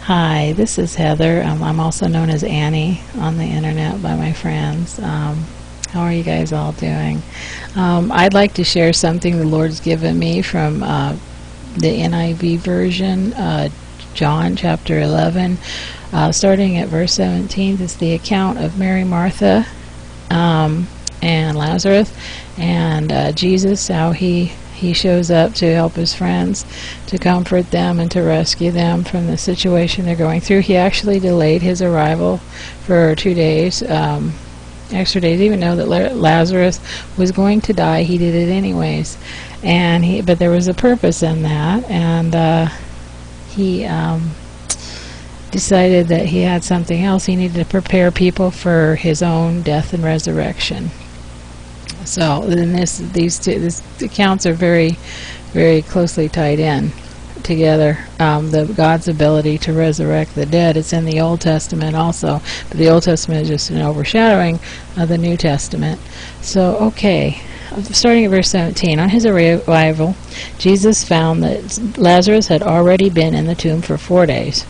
Hi, this is Heather. I'm also known as Annie on the internet by my friends. How are you guys all doing? I'd like to share something the Lord's given me from the NIV version, John chapter 11, starting at verse 17. It's the account of Mary, Martha, and Lazarus, and Jesus, how he shows up to help his friends, to comfort them and to rescue them from the situation they're going through. He actually delayed his arrival for 2 days, extra days, even though that Lazarus was going to die. He did it anyways, but there was a purpose in that, and he decided that he had something else. He needed to prepare people for his own death and resurrection. So then these accounts are very, very closely tied in together. God's ability to resurrect the dead, it's in the Old Testament also, but the Old Testament is just an overshadowing of the New Testament. So, okay, starting at verse 17. On his arrival, Jesus found that Lazarus had already been in the tomb for 4 days.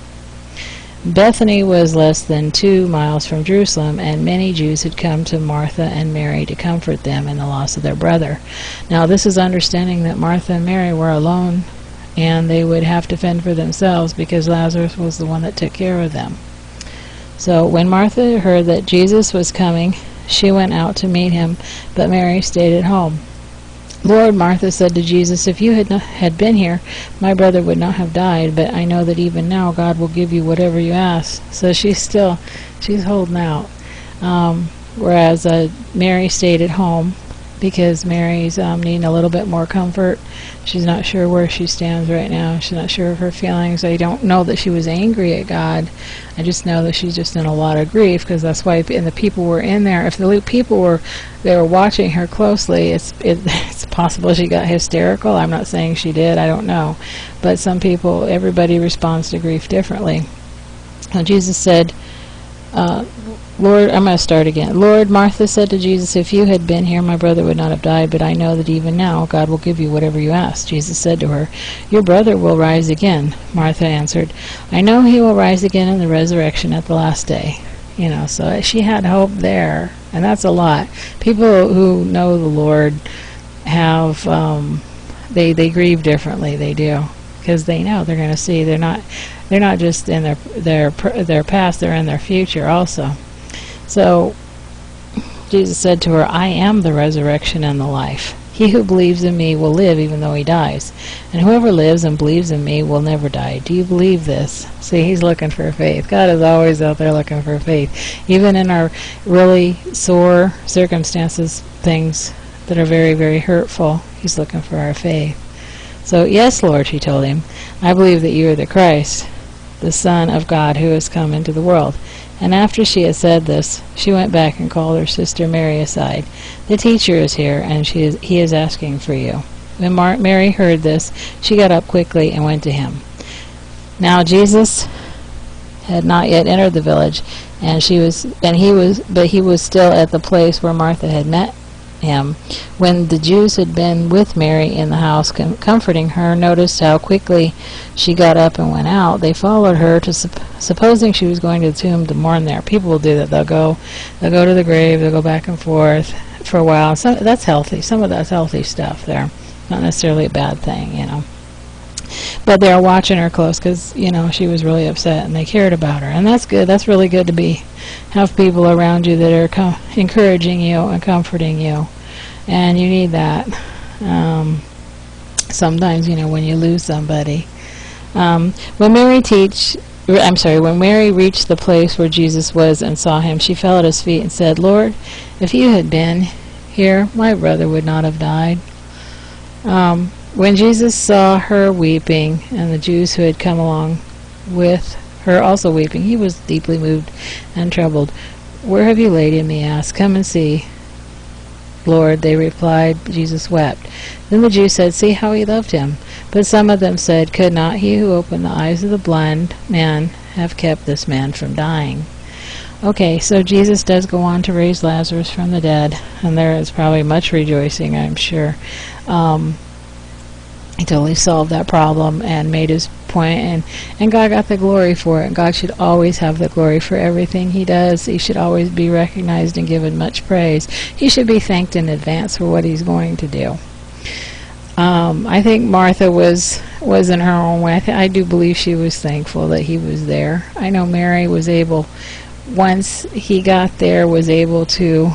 Bethany was less than 2 miles from Jerusalem, and many Jews had come to Martha and Mary to comfort them in the loss of their brother. Now this is understanding that Martha and Mary were alone, and they would have to fend for themselves because Lazarus was the one that took care of them. So when Martha heard that Jesus was coming, she went out to meet him, but Mary stayed at home. Lord, Martha said to Jesus, if you had been here, my brother would not have died, but I know that even now God will give you whatever you ask. So she's holding out. Whereas Mary stayed at home because Mary's needing a little bit more comfort. She's not sure where she stands right now. She's not sure of her feelings. I don't know that she was angry at God. I just know that she's just in a lot of grief, because that's why, and the people were in there. If the people were watching her closely, it's possible she got hysterical. I'm not saying she did. I don't know. But some people, everybody responds to grief differently. And Jesus said, Lord, I'm going to start again. Lord, Martha said to Jesus, if you had been here, my brother would not have died, but I know that even now God will give you whatever you ask. Jesus said to her, your brother will rise again. Martha answered, I know he will rise again in the resurrection at the last day. So she had hope there, and that's a lot. People who know the Lord have, they grieve differently. They do, because they know they're going to see. They're not just in their past, they're in their future also. So Jesus said to her, I am the resurrection and the life. He who believes in me will live even though he dies, and whoever lives and believes in me will never die. Do you believe this? See, he's looking for faith. God is always out there looking for faith. Even in our really sore circumstances, things that are very, very hurtful, he's looking for our faith. So, yes, Lord, she told him, I believe that you are the Christ, the Son of God who has come into the world. And after she had said this, she went back and called her sister Mary aside. The teacher is here, and he is asking for you. When Mary heard this, she got up quickly and went to him. Now Jesus had not yet entered the village, but he was still at the place where Martha had met him. When the Jews had been with Mary in the house comforting her, noticed how quickly she got up and went out. They followed her, supposing she was going to the tomb to mourn there. People will do that. They'll go to the grave. They'll go back and forth for a while. That's healthy. Some of that's healthy stuff there. Not necessarily a bad thing, But they were watching her close because, she was really upset and they cared about her. And that's good. That's really good to have people around you that are encouraging you and comforting you. And you need that sometimes, when you lose somebody. When Mary reached the place where Jesus was and saw him, she fell at his feet and said, Lord, if you had been here, my brother would not have died. When Jesus saw her weeping, and the Jews who had come along with her also weeping, he was deeply moved and troubled. Where have you laid him? He asked. Come and see, Lord, they replied. Jesus wept. Then the Jews said, see how he loved him. But some of them said, could not he who opened the eyes of the blind man have kept this man from dying? Okay, so Jesus does go on to raise Lazarus from the dead, and there is probably much rejoicing, I'm sure. He totally solved that problem and made his point, and God got the glory for it. God should always have the glory for everything he does. He should always be recognized and given much praise. He should be thanked in advance for what he's going to do. I think Martha was in her own way. I do believe she was thankful that he was there. I know Mary was able, once he got there, was able to,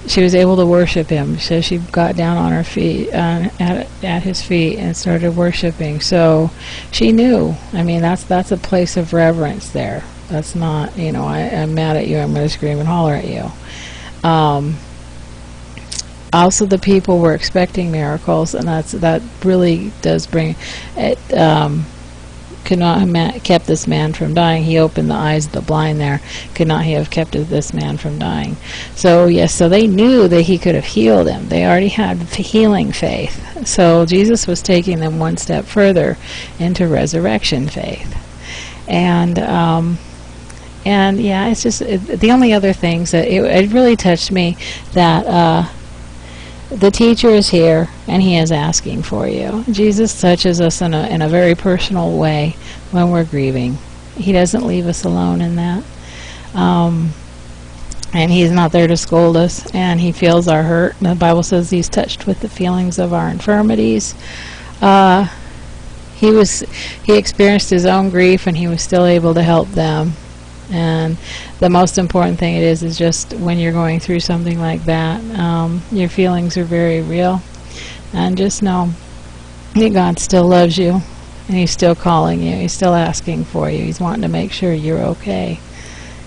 she was able to worship him. So she got down on her feet, at his feet, and started worshiping. So she knew. I mean, that's a place of reverence there. That's not, I'm mad at you, I'm going to scream and holler at you. Also, the people were expecting miracles, and that really does bring it. Could not have kept this man from dying. He opened the eyes of the blind there. Could not he have kept this man from dying? So yes, so they knew that he could have healed him. They already had healing faith. So Jesus was taking them one step further into resurrection faith. And yeah, it's just the only other things that it really touched me that. The teacher is here, and he is asking for you. Jesus touches us in a very personal way when we're grieving. He doesn't leave us alone in that. And he's not there to scold us, and he feels our hurt. The Bible says he's touched with the feelings of our infirmities. He experienced his own grief, and he was still able to help them. And the most important thing it is just when you're going through something like that, your feelings are very real. And just know that God still loves you, and he's still calling you. He's still asking for you. He's wanting to make sure you're okay.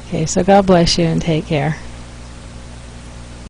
Okay, so God bless you and take care.